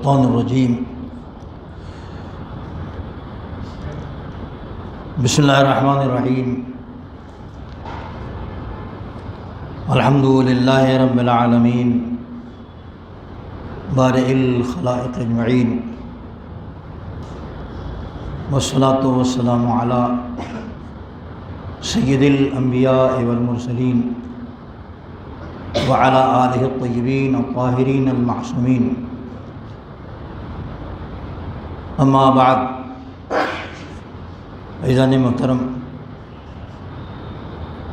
الشیطان الرجیم بسم اللہ الرحمن الرحیم الحمد للہ رب العالمین بارئ الخلائق اجمعین والصلاة والسلام علی سید الانبیاء والمرسلین وعلی آلہ الطیبین الطاہرین المعصومین اما بعد عزیزان محترم،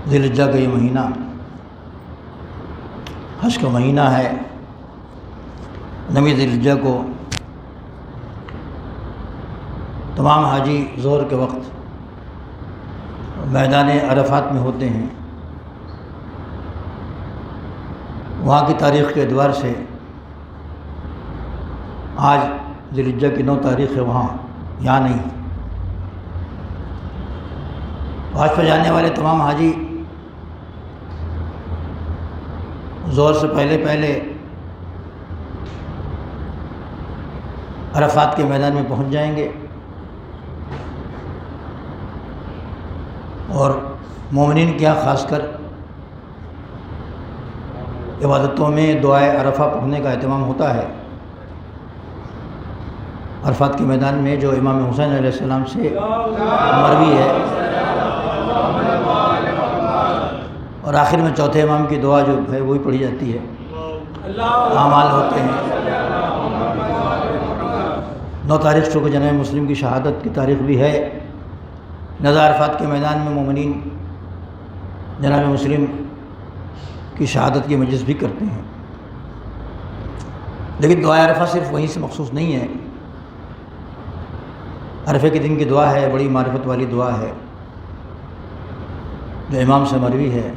ذی الحجہ کا یہ مہینہ حج کا مہینہ ہے۔ 9 ذی الحجہ کو تمام حاجی ظہر کے وقت میدان عرفات میں ہوتے ہیں۔ وہاں کی تاریخ کے اعتبار سے آج ذی الحجہ کی 9 تاریخ ہے، وہاں یہاں نہیں۔ حج پہ جانے والے تمام حاجی ظہر سے پہلے عرفات کے میدان میں پہنچ جائیں گے، اور مومنین کے یہاں خاص کر عبادتوں میں دعائے عرفہ پڑھنے کا اہتمام ہوتا ہے۔ عرفات کے میدان میں جو امام حسین علیہ السلام سے مروی ہے، اور آخر میں چوتھے امام کی دعا جو ہے وہی پڑھی جاتی ہے، اعمال ہوتے ہیں۔ 9 تاریخ کو جناب مسلم کی شہادت کی تاریخ بھی ہے۔ نزا عرفات کے میدان میں مومنین جناب مسلم کی شہادت کی مجلس بھی کرتے ہیں، لیکن دعا عرفہ صرف وہیں سے مخصوص نہیں ہے۔ عرفے کے دن کی دعا ہے، بڑی معرفت والی دعا ہے جو امام سے مروی ہے،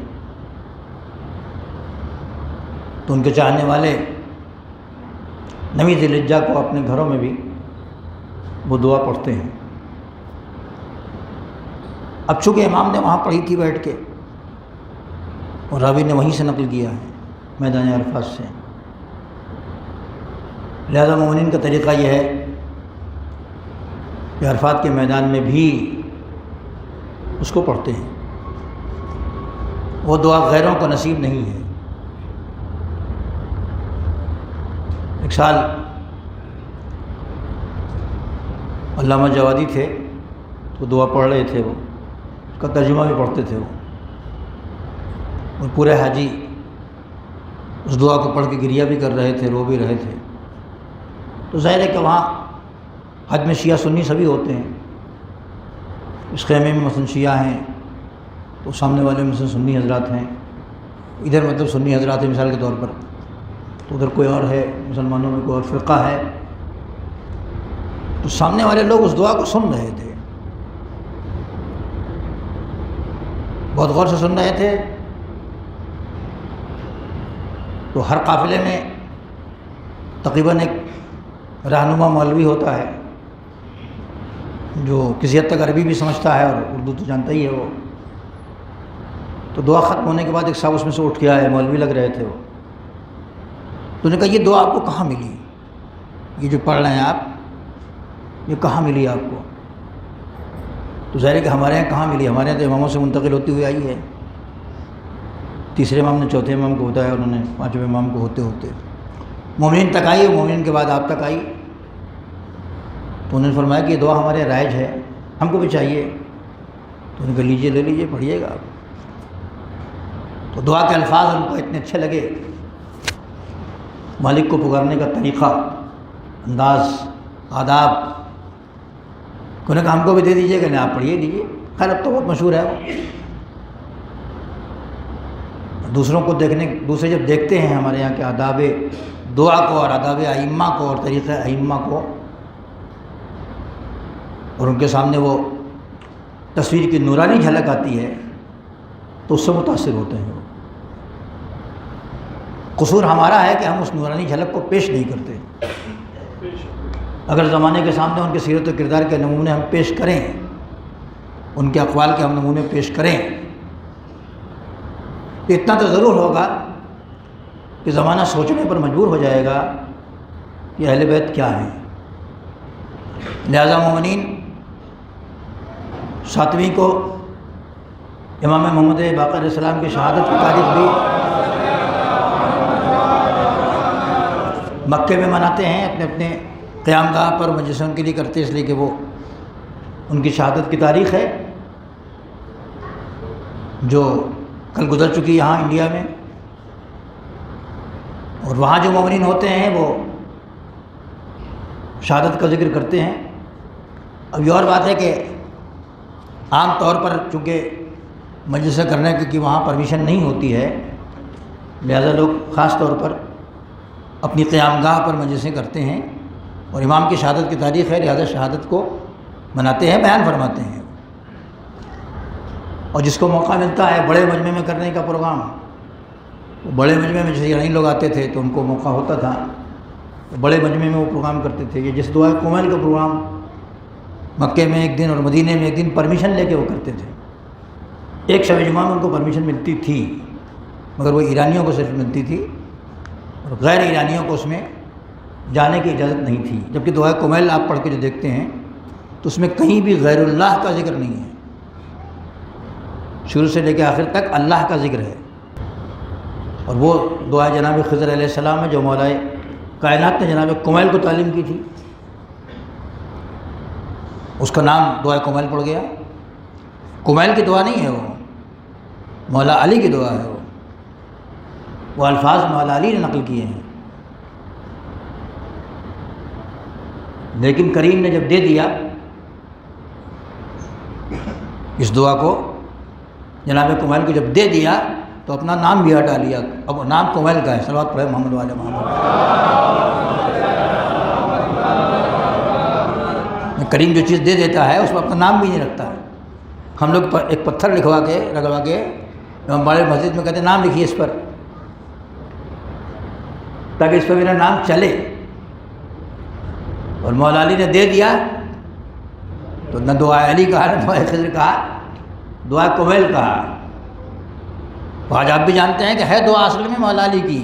تو ان کے چاہنے والے 9 ذی الحجہ کو اپنے گھروں میں بھی وہ دعا پڑھتے ہیں۔ اب چونکہ امام نے وہاں پڑھی تھی بیٹھ کے، اور راوی نے وہیں سے نقل کیا ہے میدان عرفات سے، لہذا مومنین کا طریقہ یہ ہے کہ عرفات کے میدان میں بھی اس کو پڑھتے ہیں۔ وہ دعا غیروں کو نصیب نہیں ہے۔ ایک سال علامہ جوادی تھے تو دعا پڑھ رہے تھے، وہ اس کا ترجمہ بھی پڑھتے تھے وہ، اور پورے حاجی اس دعا کو پڑھ کے گریہ بھی کر رہے تھے، رو بھی رہے تھے۔ تو ظاہر ہے کہ وہاں حج میں شیعہ سنی سبھی ہوتے ہیں۔ اس خیمے میں مثلا شیعہ ہیں تو سامنے والے مثلا سنی حضرات ہیں، ادھر مطلب سنی حضرات ہیں مثال کے طور پر، تو ادھر کوئی اور ہے، مسلمانوں میں کوئی اور فرقہ ہے، تو سامنے والے لوگ اس دعا کو سن رہے تھے، بہت غور سے سن رہے تھے۔ تو ہر قافلے میں تقریباً ایک رہنما مولوی ہوتا ہے جو کسی حد تک عربی بھی سمجھتا ہے اور اردو تو جانتا ہی ہے وہ۔ تو دعا ختم ہونے کے بعد ایک صاحب اس میں سے اٹھ کے آئے، مولوی لگ رہے تھے وہ، تو نے کہا یہ دعا آپ کو کہاں ملی؟ یہ جو پڑھ رہے ہیں آپ، یہ کہاں ملی آپ کو؟ تو ظاہر ہے کہ ہمارے یہاں کہاں ملی، ہمارے یہاں تو اماموں سے منتقل ہوتی ہوئی آئی ہے۔ تیسرے امام نے چوتھے امام کو بتایا، انہوں نے 5ویں امام کو ہوتے ہوتے مومنین تک آئی، مومنین کے بعد آپ تک آئی۔ تو انہوں نے فرمایا کہ یہ دعا ہمارے رائج ہے، ہم کو بھی چاہیے۔ تو انہوں نے کہا لیجیے، لے لیجیے، پڑھیے گا آپ۔ تو دعا کے الفاظ ان کو اتنے اچھے لگے، مالک کو پکارنے کا طریقہ، انداز، آداب، انہوں نے کہا ہم کو بھی دے دیجیے کہ نہیں آپ پڑھیے لیجیے۔ خیر اب تو بہت مشہور ہے وہ، دوسروں کو دوسرے جب دیکھتے ہیں ہمارے یہاں کے آداب دعا کو اور آداب ائمہ کو اور طریقہ ائمہ کو، اور ان کے سامنے وہ تصویر کی نورانی جھلک آتی ہے تو اس سے متاثر ہوتے ہیں۔ قصور ہمارا ہے کہ ہم اس نورانی جھلک کو پیش نہیں کرتے۔ اگر زمانے کے سامنے ان کے سیرت و کردار کے نمونے ہم پیش کریں، ان کے اقوال کے ہم نمونے پیش کریں، تو اتنا تو ضرور ہوگا کہ زمانہ سوچنے پر مجبور ہو جائے گا کہ اہل بیت کیا ہیں۔ لہذا مومنین 7ویں کو امام محمد باقر علیہ السلام کی شہادت کی تاریخ بھی مکے میں مناتے ہیں، اپنے اپنے قیام گاہ پر مجلس ان کے لیے کرتے ہیں، اس لیے کہ وہ ان کی شہادت کی تاریخ ہے جو کل گزر چکی یہاں انڈیا میں۔ اور وہاں جو مومنین ہوتے ہیں وہ شہادت کا ذکر کرتے ہیں۔ اب یہ اور بات ہے کہ عام طور پر چونکہ مجلس کرنے کی وہاں پرمیشن نہیں ہوتی ہے، لہذا لوگ خاص طور پر اپنی قیام گاہ پر مجلسیں کرتے ہیں، اور امام کی شہادت کی تاریخ ہے لہذا شہادت کو مناتے ہیں، بیان فرماتے ہیں۔ اور جس کو موقع ملتا ہے بڑے مجمع میں کرنے کا پروگرام، وہ بڑے مجمع میں جیسے یعنی لوگ آتے تھے تو ان کو موقع ہوتا تھا تو بڑے مجمع میں وہ پروگرام کرتے تھے۔ یہ جس دعائے کومیل کا پروگرام مکے میں ایک دن اور مدینے میں ایک دن پرمیشن لے کے وہ کرتے تھے۔ ایک شب جمعہ میں ان کو پرمیشن ملتی تھی، مگر وہ ایرانیوں کو صرف ملتی تھی اور غیر ایرانیوں کو اس میں جانے کی اجازت نہیں تھی۔ جبکہ دعائے کومیل آپ پڑھ کے جو دیکھتے ہیں تو اس میں کہیں بھی غیر اللہ کا ذکر نہیں ہے، شروع سے لے کے آخر تک اللہ کا ذکر ہے۔ اور وہ دعا جناب خضر علیہ السلام ہے جو مولا کائنات نے جناب کومیل کو تعلیم کی تھی، اس کا نام دعا کومیل پڑ گیا۔ کومیل کی دعا نہیں ہے، وہ مولا علی کی دعا ہے، وہ الفاظ مولا علی نے نقل کیے ہیں۔ لیکن کریم نے جب دے دیا اس دعا کو، جناب کومیل کو جب دے دیا تو اپنا نام بھی ہٹا لیا، اب نام کومیل کا ہے۔ صلوات پڑھے محمد والے محمد۔ کریم جو چیز دے دیتا ہے اس میں اپنا نام بھی نہیں رکھتا ہے۔ ہم لوگ ایک پتھر رگڑوا کے ہمارے مسجد میں کہتے ہیں نام لکھیے اس پر، تاکہ اس پر میرا نام چلے۔ اور مولا علی نے دے دیا تو نہ دعا علی کہا نہ دعا خضر کہا، دعا کومیل کہا۔ تو آج آپ بھی جانتے ہیں کہ ہے دعا اصل میں مولا علی کی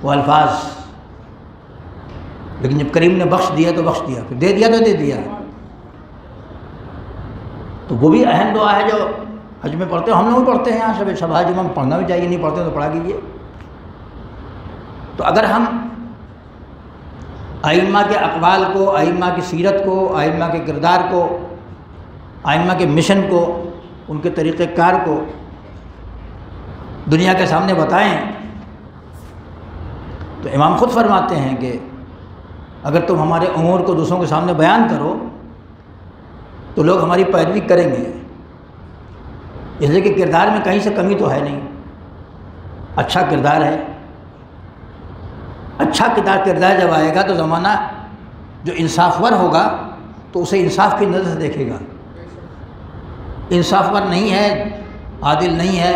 وہ الفاظ، لیکن جب کریم نے بخش دیا تو بخش دیا، پھر دے دیا تو دے دیا۔ تو وہ بھی اہم دعا ہے جو حج میں پڑھتے ہیں، ہم لوگ پڑھتے ہیں یہاں شب حج میں، پڑھنا بھی چاہیے، نہیں پڑھتے تو پڑھا کیجیے۔ تو اگر ہم ائمہ کے اقوال کو، ائمہ کی سیرت کو، ائمہ کے کردار کو، ائمہ کے مشن کو، ان کے طریقہ کار کو دنیا کے سامنے بتائیں تو امام خود فرماتے ہیں کہ اگر تم ہمارے امور کو دوسروں کے سامنے بیان کرو تو لوگ ہماری پیروی کریں گے، اس لیے کہ کردار میں کہیں سے کمی تو ہے نہیں، اچھا کردار ہے۔ اچھا کردار جب آئے گا تو زمانہ جو انصاف ور ہوگا تو اسے انصاف کی نظر سے دیکھے گا۔ انصاف ور نہیں ہے، عادل نہیں ہے،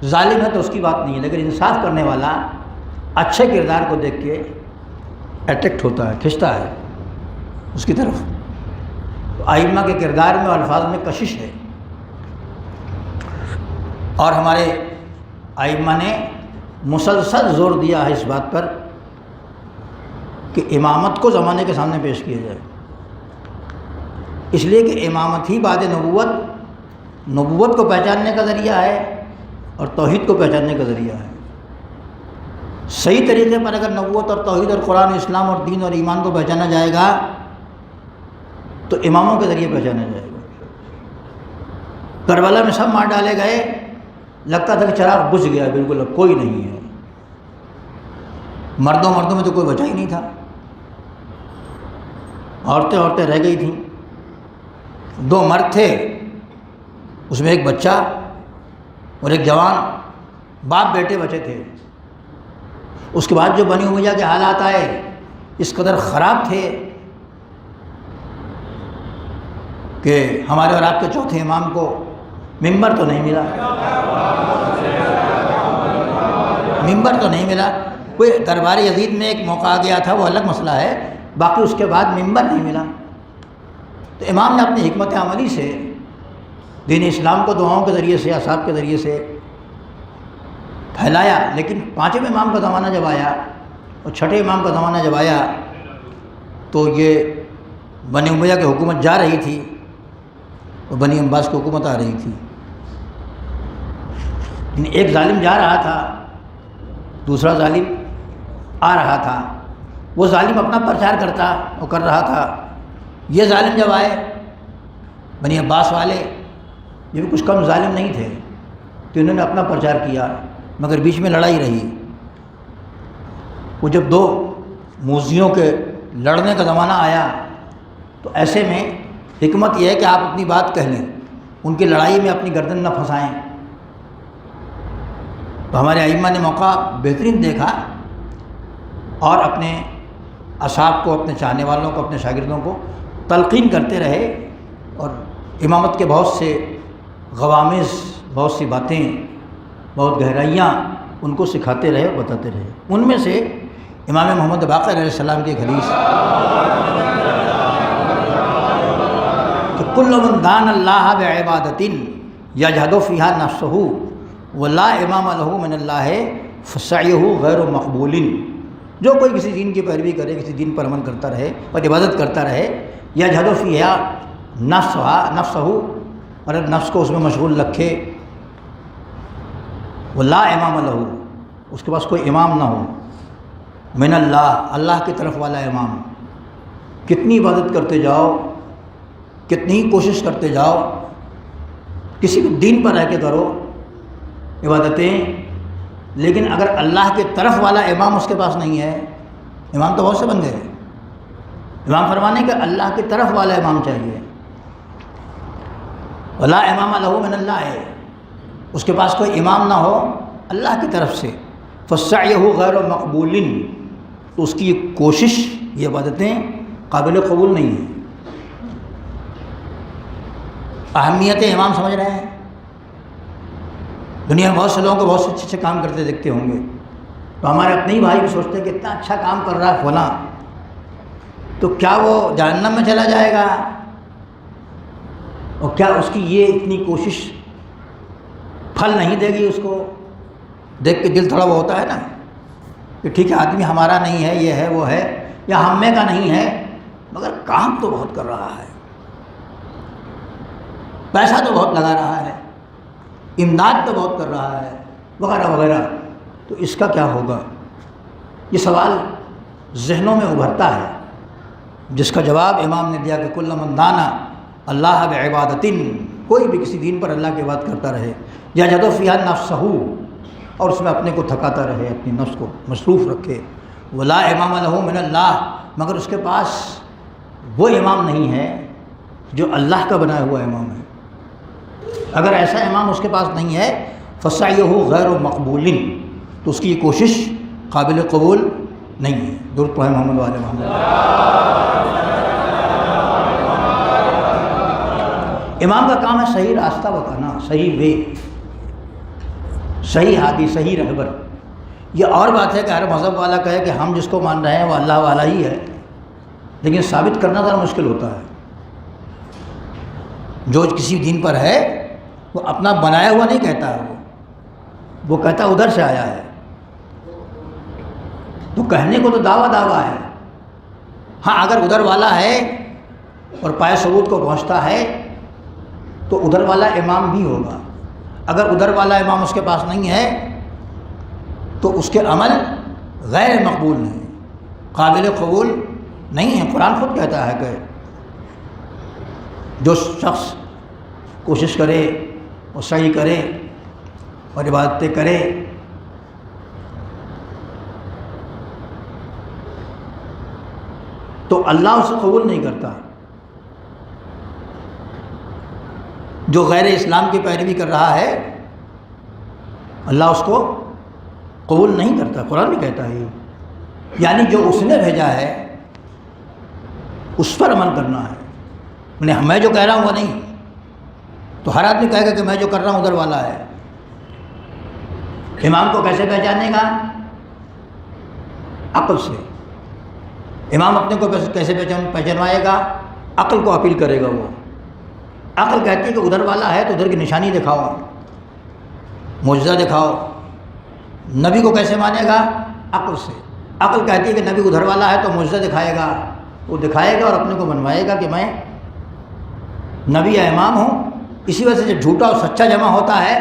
ظالم ہے تو اس کی بات نہیں ہے، لیکن انصاف کرنے والا اچھے کردار کو دیکھ کے اٹریکٹ ہوتا ہے، کھنچتا ہے اس کی طرف۔ تو ائمہ کے کردار میں اور الفاظ میں کشش ہے، اور ہمارے ائمہ نے مسلسل زور دیا ہے اس بات پر کہ امامت کو زمانے کے سامنے پیش کیا جائے، اس لیے کہ امامت ہی بعد نبوت کو پہچاننے کا ذریعہ ہے اور توحید کو پہچاننے کا ذریعہ ہے۔ صحیح طریقے پر اگر نبوت اور توحید اور قرآن و اسلام اور دین اور ایمان کو پہچانا جائے گا تو اماموں کے ذریعے پہچانا جائے گا۔ کربلا میں سب مار ڈالے گئے، لگتا تھا کہ چراغ بجھ گیا بالکل، اب کوئی نہیں ہے، مردوں میں تو کوئی بچا ہی نہیں تھا، عورتیں رہ گئی تھیں۔ 2 مرد تھے، اس میں ایک بچہ اور ایک جوان، باپ بیٹے بچے تھے۔ اس کے بعد جو بنی امیہ کے حالات آئے اس قدر خراب تھے کہ ہمارے اور آپ کے چوتھے امام کو ممبر تو نہیں ملا، ممبر تو نہیں ملا۔ کوئی دربار یزید میں ایک موقع آ گیا تھا، وہ الگ مسئلہ ہے، باقی اس کے بعد ممبر نہیں ملا۔ تو امام نے اپنی حکمت عملی سے دین اسلام کو دعاؤں کے ذریعے سے، اصحاب کے ذریعے سے پھیلایا، لیکن 5ویں امام کا زمانہ جب آیا اور چھٹے امام کا زمانہ جب آیا تو یہ بنی امیہ کی حکومت جا رہی تھی اور بنی عباس کی حکومت آ رہی تھی. یعنی ایک ظالم جا رہا تھا، دوسرا ظالم آ رہا تھا. وہ ظالم اپنا پرچار کرتا اور کر رہا تھا. یہ ظالم جب آئے بنی عباس والے، یہ بھی کچھ کم ظالم نہیں تھے، تو انہوں نے اپنا پرچار کیا، مگر بیچ میں لڑائی رہی. وہ جب دو موذیوں کے لڑنے کا زمانہ آیا تو ایسے میں حکمت یہ ہے کہ آپ اپنی بات کہہ لیں، ان کی لڑائی میں اپنی گردن نہ پھنسائیں. تو ہمارے ائمہ نے موقع بہترین دیکھا اور اپنے اصحاب کو، اپنے چاہنے والوں کو، اپنے شاگردوں کو تلقین کرتے رہے اور امامت کے بہت سے غوامض، بہت سی باتیں، بہت گہرائیاں ان کو سکھاتے رہے اور بتاتے رہے. ان میں سے امام محمد باقر علیہ السلام کی ایک حدیث کہ کل من دان اللہ بعبادۃ یجہد فیہا نفسہ ولا امام لہ من اللہ فسعیہ غیر مقبول. جو کوئی کسی دین کی پیروی کرے، کسی دین پر عمل کرتا رہے اور عبادت کرتا رہے، یجہد فیہا نفسہ اور نفس کو اس میں مشغول رکھے، ولا امام لہ، اس کے پاس کوئی امام نہ ہو، من اللہ، اللہ کی طرف والا امام. کتنی عبادت کرتے جاؤ، کتنی کوشش کرتے جاؤ، کسی بھی دین پر رہ کے کرو عبادتیں، لیکن اگر اللہ کی طرف والا امام اس کے پاس نہیں ہے، امام تو بہت سے بن گئے. امام فرمانے کہ اللہ کی طرف والا امام چاہیے. ولا امام لہ من اللہ ہے، اس کے پاس کوئی امام نہ ہو اللہ کی طرف سے، فسعیہ غیر مقبول، تو اس کی یہ کوشش، یہ عبادتیں قابل قبول نہیں ہیں. اہمیت امام سمجھ رہے ہیں؟ دنیا میں بہت سے لوگوں کو بہت سے اچھے کام کرتے دیکھتے ہوں گے، تو ہمارے اپنے ہی بھائی بھی سوچتے ہیں کہ اتنا اچھا کام کر رہا ہے فلاں، تو کیا وہ جہنم میں چلا جائے گا؟ اور کیا اس کی یہ اتنی کوشش پھل نہیں دے گی؟ اس کو دیکھ کے دل تھوڑا وہ ہوتا ہے نا کہ ٹھیک ہے آدمی ہمارا نہیں ہے، یہ ہے وہ ہے، یا ہم میں کا نہیں ہے، مگر کام تو بہت کر رہا ہے، پیسہ تو بہت لگا رہا ہے، امداد تو بہت کر رہا ہے، وغیرہ وغیرہ. تو اس کا کیا ہوگا؟ یہ سوال ذہنوں میں ابھرتا ہے، جس کا جواب امام نے دیا کہ کل من دانا اللہ بعبادۃ، کوئی بھی کسی دین پر اللہ کی بات کرتا رہے، یجہد فیہا نفسہ، اور اس میں اپنے کو تھکاتا رہے، اپنی نفس کو مصروف رکھے، ولا امام لہ من اللہ، مگر اس کے پاس وہ امام نہیں ہے جو اللہ کا بنایا ہوا امام ہے. اگر ایسا امام اس کے پاس نہیں ہے، فسعیہ غیر مقبول، تو اس کی یہ کوشش قابل قبول نہیں ہے. درود پڑھیں محمد وعلی محمد. امام کا کام ہے صحیح راستہ بتانا، صحیح وے، صحیح ہادی، صحیح رہبر. یہ اور بات ہے کہ ہر مذہب والا کہے کہ ہم جس کو مان رہے ہیں وہ اللہ والا ہی ہے، لیکن ثابت کرنا ذرا مشکل ہوتا ہے. جو کسی دین پر ہے وہ اپنا بنایا ہوا نہیں کہتا ہے، وہ کہتا ادھر سے آیا ہے. تو کہنے کو تو دعویٰ ہے، ہاں اگر ادھر والا ہے اور پائے ثبوت کو پہنچتا ہے تو ادھر والا امام بھی ہوگا. اگر ادھر والا امام اس کے پاس نہیں ہے تو اس کے عمل غیر مقبول ہیں، قابل قبول نہیں ہے. قرآن خود کہتا ہے کہ جو شخص کوشش کرے اور صحیح کرے اور عبادتیں کرے، تو اللہ اسے قبول نہیں کرتا. جو غیر اسلام کی پیروی کر رہا ہے اللہ اس کو قبول نہیں کرتا. قرآن بھی کہتا ہے، یعنی جو اس نے بھیجا ہے اس پر عمل کرنا ہے. میں جو کہہ رہا ہوں وہ نہیں. تو ہر آدمی کہے گا کہ میں جو کر رہا ہوں ادھر والا ہے. امام کو کیسے پہچانے گا؟ عقل سے. امام اپنے کو کیسے پہچانوائے گا؟ عقل کو اپیل کرے گا. وہ عقل کہتی ہے کہ ادھر والا ہے تو ادھر کی نشانی دکھاؤ، معجزہ دکھاؤ. نبی کو کیسے مانے گا؟ عقل سے. عقل کہتی ہے کہ نبی ادھر والا ہے تو معجزہ دکھائے گا، وہ دکھائے گا اور اپنے کو بنوائے گا کہ میں نبی یا امام ہوں۔ اسی وجہ سے جب جھوٹا اور سچا جمع ہوتا ہے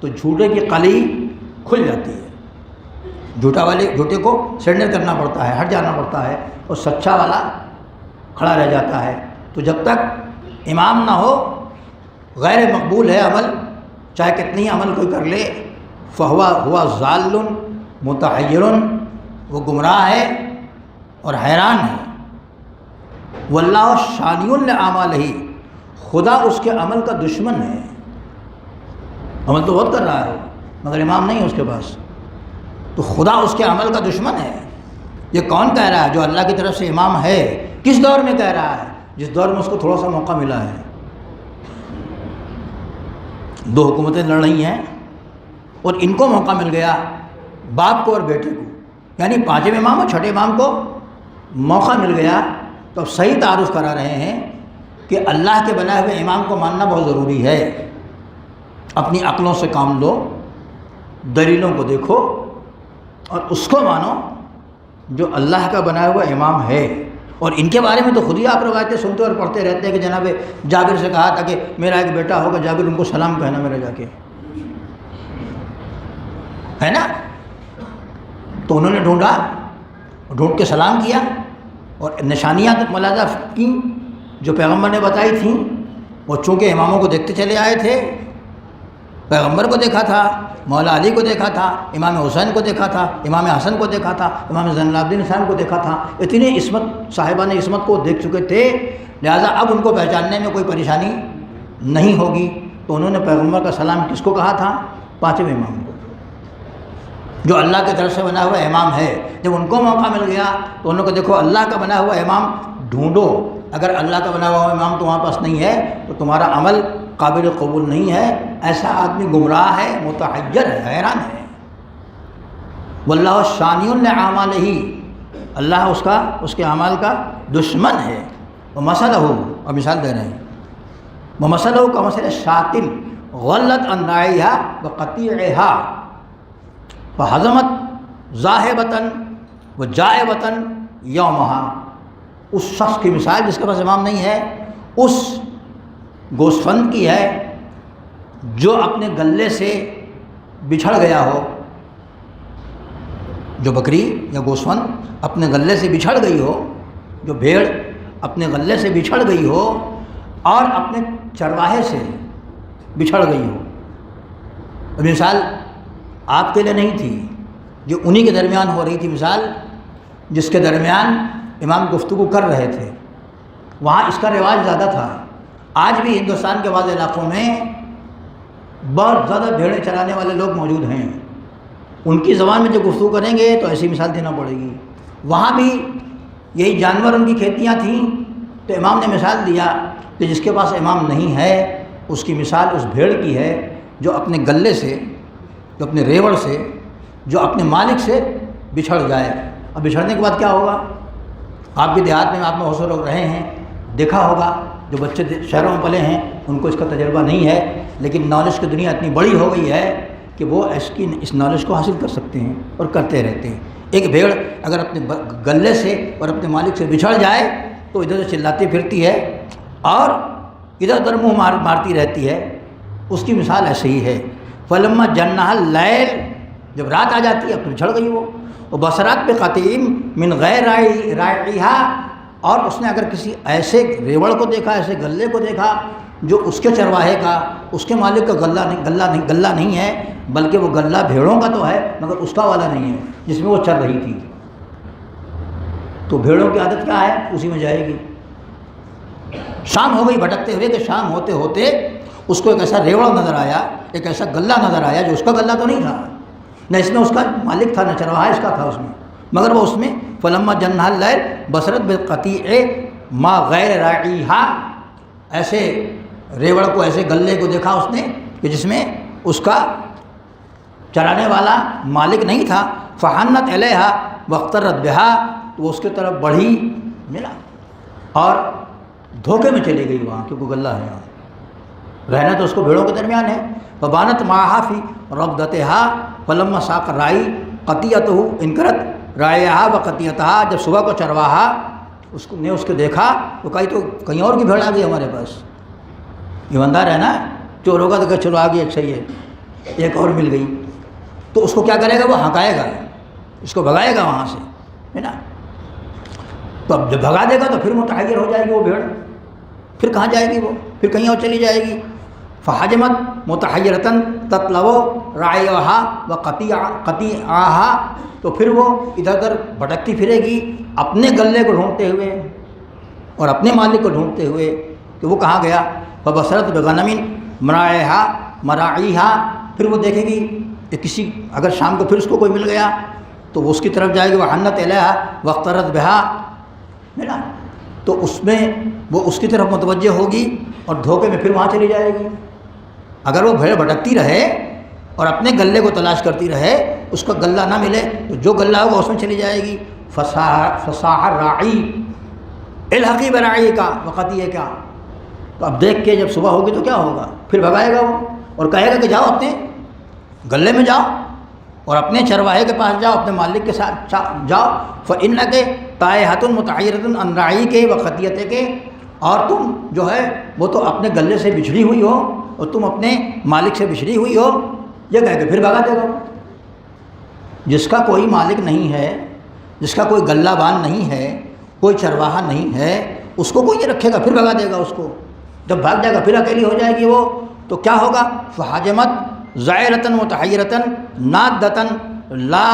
تو جھوٹے کی قلی کھل جاتی ہے، جھوٹے کو سرنڈر کرنا پڑتا ہے، ہٹ جانا پڑتا ہے، اور سچا والا کھڑا رہ جاتا ہے۔ تو جب تک امام نہ ہو غیر مقبول ہے عمل، چاہے کتنی عمل کوئی کر لے، ہوا ضال متحیر، وہ گمراہ ہے اور حیران ہے۔ واللہ شانی لأعمالہ، خدا اس کے عمل کا دشمن ہے۔ عمل تو بہت کر رہا ہے مگر امام نہیں ہے اس کے پاس، تو خدا اس کے عمل کا دشمن ہے۔ یہ کون کہہ رہا ہے؟ جو اللہ کی طرف سے امام ہے۔ کس دور میں کہہ رہا ہے؟ جس دور میں اس کو تھوڑا سا موقع ملا ہے۔ دو حکومتیں لڑ رہی ہیں اور ان کو موقع مل گیا، باپ کو اور بیٹے کو، یعنی پانچویں امام اور چھٹے امام کو موقع مل گیا، تو اب صحیح تعارف کرا رہے ہیں کہ اللہ کے بنائے ہوئے امام کو ماننا بہت ضروری ہے۔ اپنی عقلوں سے کام لو، دلیلوں کو دیکھو اور اس کو مانو جو اللہ کا بنایا ہوا امام ہے۔ اور ان کے بارے میں تو خود ہی آپ روایتیں سنتے اور پڑھتے رہتے ہیں کہ جناب جابر سے کہا تھا کہ میرا ایک بیٹا ہوگا، جابر ان کو سلام کہنا میرا جا کے، ہے نا؟ تو انہوں نے ڈھونڈ کے سلام کیا اور نشانیاں ملاحظہ کی جو پیغمبر نے بتائی تھیں، وہ چونکہ اماموں کو دیکھتے چلے آئے تھے، پیغمبر کو دیکھا تھا، مولا علی کو دیکھا تھا، امام حسین کو دیکھا تھا، امام حسن کو دیکھا تھا، امام زین العابدین حسین کو دیکھا تھا، اتنے عصمت صاحبان عصمت کو دیکھ چکے تھے، لہٰذا اب ان کو پہچاننے میں کوئی پریشانی نہیں ہوگی۔ تو انہوں نے پیغمبر کا سلام کس کو کہا تھا؟ پانچویں امام کو، جو اللہ کی طرف سے بنا ہوا امام ہے۔ جب ان کو موقع مل گیا تو انہوں کو دیکھو اللہ کا بنا ہوا امام ڈھونڈو، اگر اللہ کا بنا ہوا امام تمہارے پاس نہیں ہے تو تمہارا عمل قابل قبول نہیں ہے، ایسا آدمی گمراہ ہے، متحیر ہے، حیران ہے۔ واللہ شانی لأعمالہ، اللہ اس کے اعمال کا دشمن ہے۔ ومثلہ، اور مثال دے رہے ہیں، ومثلہ کمثل شاۃ غلت عن راعیہا وقطیعہا فہضمت ذاہبۃ وجائبۃ یومہا، اس شخص کی مثال جس کے پاس امام نہیں ہے، اس گوسفند کی ہے جو اپنے گلے سے بچھڑ گیا ہو، جو بکری یا گوسفند اپنے گلے سے بچھڑ گئی ہو، جو بھیڑ اپنے گلے سے بچھڑ گئی ہو اور اپنے چرواہے سے بچھڑ گئی ہو۔ مثال آپ کے لیے نہیں تھی، جو انہی کے درمیان ہو رہی تھی، مثال جس کے درمیان امام گفتگو کر رہے تھے، وہاں اس کا رواج زیادہ تھا۔ آج بھی ہندوستان کے بعض علاقوں میں بہت زیادہ بھیڑیں چرانے والے لوگ موجود ہیں، ان کی زبان میں جو گفتگو کریں گے تو ایسی مثال دینا پڑے گی۔ وہاں بھی یہی جانور ان کی کھیتیاں تھیں، تو امام نے مثال دیا کہ جس کے پاس امام نہیں ہے اس کی مثال اس بھیڑ کی ہے جو اپنے گلے سے، جو اپنے ریوڑ سے، جو اپنے مالک سے بچھڑ جائے۔ اب بچھڑنے کے بعد کیا ہوگا؟ آپ بھی دیہات میں، آپ میں بہت سے لوگ رہے ہیں، دیکھا ہوگا، جو بچے شہروں میں پلے ہیں ان کو اس کا تجربہ نہیں ہے، لیکن نالج کی دنیا اتنی بڑی ہو گئی ہے کہ وہ اس نالج کو حاصل کر سکتے ہیں اور کرتے رہتے ہیں۔ ایک بھیڑ اگر اپنے گلے سے اور اپنے مالک سے بچھڑ جائے تو ادھر سے چلاتی پھرتی ہے اور ادھر ادھر منہ مارتی رہتی ہے، اس کی مثال ایسے ہی ہے۔ فلما جنّہ اللیل، جب رات آ جاتی ہے اب تو بچھڑ گئی وہ بصرات بقطیع من غیر راعیہا، اور اس نے اگر کسی ایسے ریوڑ کو دیکھا، ایسے گلے کو دیکھا جو اس کے چرواہے کا، اس کے مالک کا گلہ نہیں ہے، بلکہ وہ گلہ بھیڑوں کا تو ہے مگر اس کا والا نہیں ہے جس میں وہ چر رہی تھی، تو بھیڑوں کی عادت کیا ہے؟ اسی میں جائے گی۔ شام ہو گئی بھٹکتے ہوئے کہ شام ہوتے ہوتے اس کو ایک ایسا ریوڑ نظر آیا، ایک ایسا گلہ نظر آیا جو اس کا گلہ تو نہیں تھا، نہ اس میں اس کا مالک تھا، نہ چرواہا اس کا تھا اس میں، مگر وہ اس میں فلما جنّہ اللیل بصرت بالقطیع ما غیر راعیہا، ایسے ریوڑ کو، ایسے گلے کو دیکھا اس نے کہ جس میں اس کا چرانے والا مالک نہیں تھا، فحنت الیہا واقترت بہا، تو وہ اس کے طرف بڑھی، ملا اور دھوکے میں چلی گئی وہاں، کیونکہ گلہ ہے یہاں، رہنا تو اس کو بھیڑوں کے درمیان ہے۔ فبانت معہا فی ربدتہا فلما ساق رائی قطیعتہ انکرت رائعہ وقتیتہا، جب صبح کو چرواہا اس کو دیکھا تو کہیں اور کی بھیڑ آ گئی ہمارے پاس، ایماندار ہے نا، چور ہوگا تو کہ چلو آ گئی، اچھا ہی ہے، ایک اور مل گئی، تو اس کو کیا کرے گا، وہ ہنکائے گا، اس کو بھگائے گا وہاں سے، ہے نا۔ تو اب جب بھگا دے گا تو پھر متحیر ہو جائے گی وہ بھیڑ، پھر کہاں جائے گی وہ، پھر کہیں اور چلی جائے گی۔ فحجمت متحیرتن تطلب رعیہا وقطیعہا، تو پھر وہ ادھر ادھر بھٹکتی پھرے گی اپنے گلے کو ڈھونڈتے ہوئے اور اپنے مالک کو ڈھونڈتے ہوئے کہ وہ کہاں گیا۔ فبصرت بغنم مراعیہا، پھر وہ دیکھے گی کہ کسی، اگر شام کو پھر اس کو کوئی مل گیا تو وہ اس کی طرف جائے گی، وحنت الیہا واقترت بہا، ہے نا، تو اس میں وہ اس کی طرف متوجہ ہوگی اور دھوکے میں پھر وہاں چلی جائے گی۔ اگر وہ بھیڑ بھٹکتی رہے اور اپنے گلے کو تلاش کرتی رہے، اس کا گلہ نہ ملے تو جو گلہ ہوگا اس میں چلی جائے گی۔ فصاح الراعی الحقی برعیک وقطیعک، تو اب دیکھ کے جب صبح ہوگی تو کیا ہوگا، پھر بھگائے گا وہ اور کہے گا کہ جاؤ اپنے گلے میں جاؤ اور اپنے چرواہے کے پاس جاؤ، اپنے مالک کے ساتھ جاؤ۔ فإنک طائحۃ متحیرۃ عن رعیک وقطیعتک، اور تم جو ہے وہ تو اپنے گلے سے بچھڑی ہوئی ہو اور تم اپنے مالک سے بچھڑی ہوئی ہو، یہ کہہ کے پھر بھگا دے گا۔ جس کا کوئی مالک نہیں ہے، جس کا کوئی گلہ بان نہیں ہے، کوئی چرواہا نہیں ہے، اس کو کوئی نہیں رکھے گا، پھر بھگا دے گا اس کو۔ جب بھاگ جائے گا پھر اکیلی ہو جائے گی وہ، تو کیا ہوگا، فحجمت زائرۃ متحیرۃ نادۃ لا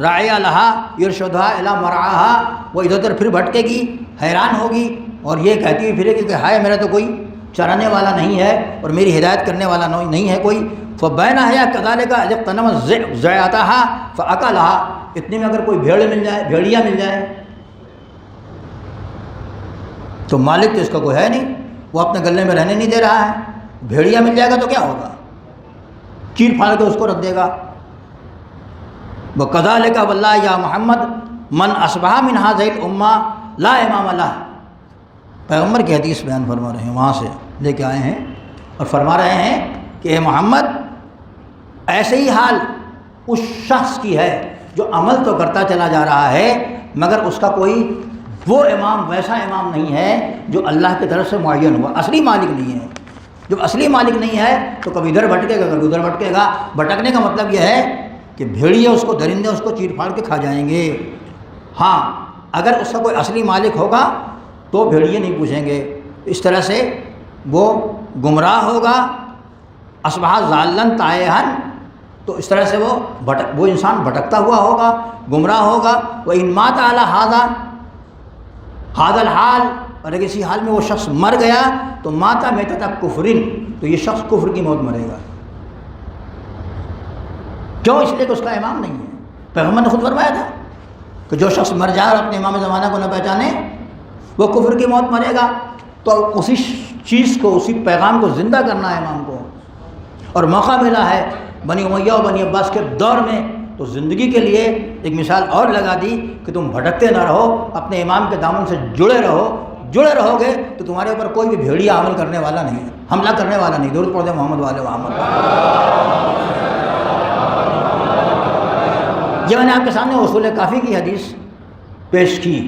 راعی لہا یرشدھا الی مرعاہا، وہ ادھر ادھر پھر بھٹکے گی، حیران ہوگی اور یہ کہتی ہوئی پھرے گی کہ ہائے میرا تو کوئی چرانے والا نہیں ہے اور میری ہدایت کرنے والا نہیں ہے کوئی۔ فبینہ ہی کذالک اذ اغتنمت ضیعتھا فاکلھا، اتنے میں اگر کوئی بھیڑیا مل جائے تو مالک تو اس کا کوئی ہے نہیں، وہ اپنے گلے میں رہنے نہیں دے رہا ہے، بھیڑیا مل جائے گا تو کیا ہوگا، چیر پھاڑ کے اس کو رکھ دے گا۔ وَكَذَلِكَ وَاللَّهِ يَا محمد من اصبح من هذه الامہ لا امام لہ، پیغمبر کی حدیث بیان فرما رہے ہیں، وہاں سے لے کے آئے ہیں اور فرما رہے ہیں کہ اے محمد، ایسے ہی حال اس شخص کی ہے جو عمل تو کرتا چلا جا رہا ہے مگر اس کا کوئی وہ امام، ویسا امام نہیں ہے جو اللہ کی طرف سے معین ہوا، اصلی مالک نہیں ہے۔ جب اصلی مالک نہیں ہے تو کبھی ادھر بھٹکے گا کبھی ادھر بھٹکے گا۔ بھٹکنے کا مطلب یہ ہے کہ بھیڑیے اس کو، درندے اس کو چیر پھاڑ کے کھا جائیں گے۔ ہاں اگر اس کا کوئی اصلی مالک ہوگا تو بھیڑیے نہیں پوچھیں گے۔ اس طرح سے وہ گمراہ ہوگا، اصبح ضالن تائہن، تو اس طرح سے وہ انسان بھٹکتا ہوا ہوگا، گمراہ ہوگا۔ وَإِن مَاتَ عَلَىٰ هَذَا الْحَالِ، اور اگر اسی حال میں وہ شخص مر گیا تو ماتا میتۃ کفرن، تو یہ شخص کفر کی موت مرے گا۔ کیوں؟ اس لیے کہ اس کا امام نہیں ہے۔ پیغمبر نے خود فرمایا تھا کہ جو شخص مر جائے اور اپنے امام زمانہ کو نہ پہچانے وہ کفر کی موت مرے گا۔ تو اسی چیز کو، اسی پیغام کو زندہ کرنا ہے امام کو، اور موقع ملا ہے بنی امیہ و بنی عباس کے دور میں، تو زندگی کے لیے ایک مثال اور لگا دی کہ تم بھٹکتے نہ رہو، اپنے امام کے دامن سے جڑے رہو گے تو تمہارے اوپر کوئی بھی بھیڑیا عمل کرنے والا نہیں ہے، حملہ کرنے والا نہیں۔ درود پڑھ دیں محمد والے محمد۔ یہ میں نے آپ کے سامنے اصول کافی کی حدیث پیش کی۔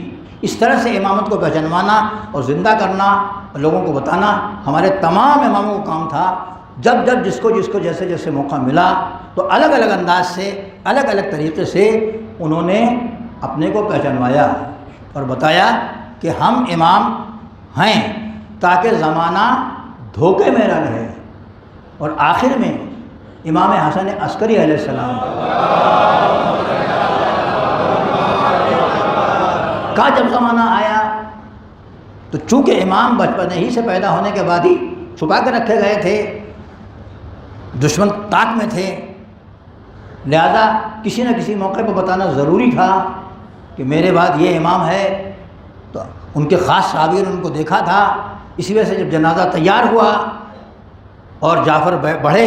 اس طرح سے امامت کو پہچانوانا اور زندہ کرنا، لوگوں کو بتانا ہمارے تمام اماموں کا کام تھا۔ جب جس کو جیسے جیسے موقع ملا تو الگ الگ انداز سے، الگ الگ طریقے سے انہوں نے اپنے کو پہچانوایا اور بتایا کہ ہم امام ہیں، تاکہ زمانہ دھوکے میں نہ رہے۔ اور آخر میں امام حسن عسکری علیہ السلام کا جب زمانہ آیا تو چونکہ امام بچپن ہی سے پیدا ہونے کے بعد ہی چھپا کے رکھے گئے تھے، دشمن طاق میں تھے، لہذا کسی نہ کسی موقع پہ بتانا ضروری تھا کہ میرے بعد یہ امام ہے۔ تو ان کے خاص صحابیوں نے ان کو دیکھا تھا، اسی وجہ سے جب جنازہ تیار ہوا اور جعفر بڑھے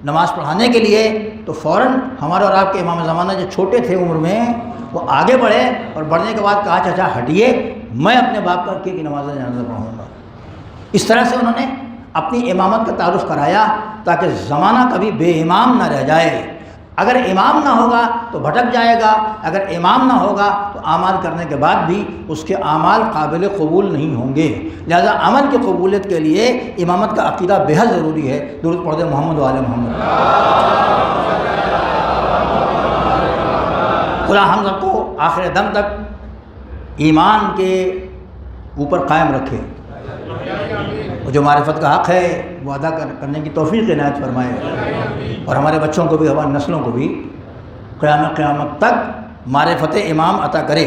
نماز پڑھانے کے لیے تو فوراً ہمارے اور آپ کے امام زمانہ جو چھوٹے تھے عمر میں، وہ آگے بڑھے اور بڑھنے کے بعد کہا چچا ہٹیے، میں اپنے باپ کا کی نماز جنازہ پڑھاؤں گا۔ اس طرح سے انہوں نے اپنی امامت کا تعارف کرایا تاکہ زمانہ کبھی بے امام نہ رہ جائے۔ اگر امام نہ ہوگا تو بھٹک جائے گا، اگر امام نہ ہوگا تو اعمال کرنے کے بعد بھی اس کے اعمال قابل قبول نہیں ہوں گے۔ لہذا عمل کی قبولیت کے لیے امامت کا عقیدہ بہت ضروری ہے۔ درود پڑھ دیں محمد و آل محمد۔ خدا ہم سب کو آخر دم تک ایمان کے اوپر قائم رکھے، اور جو معرفت کا حق ہے وہ ادا کرنے کی توفیق عنایت فرمائے، اور ہمارے بچوں کو بھی، ہماری نسلوں کو بھی قیامت تک معرفت امام عطا کرے،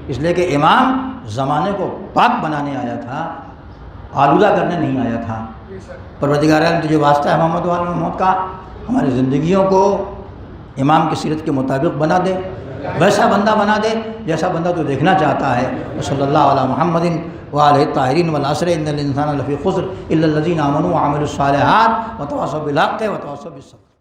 اس لیے کہ امام زمانے کو پاک بنانے آیا تھا، آلودہ کرنے نہیں آیا تھا۔ پروردگار عالم تجھے واسطہ ہے محمد و آل محمد کا، ہماری زندگیوں کو امام کی سیرت کے مطابق بنا دے، ویسا بندہ بنا دے جیسا بندہ تو دیکھنا چاہتا ہے۔ صلی اللہ علی محمد وآلہ الطاہرین والعصر ان الانسان لفی خسر الا الذین آمنوا وعملوا الصالحات وتواصوا بالحق وتواصوا بالصبر۔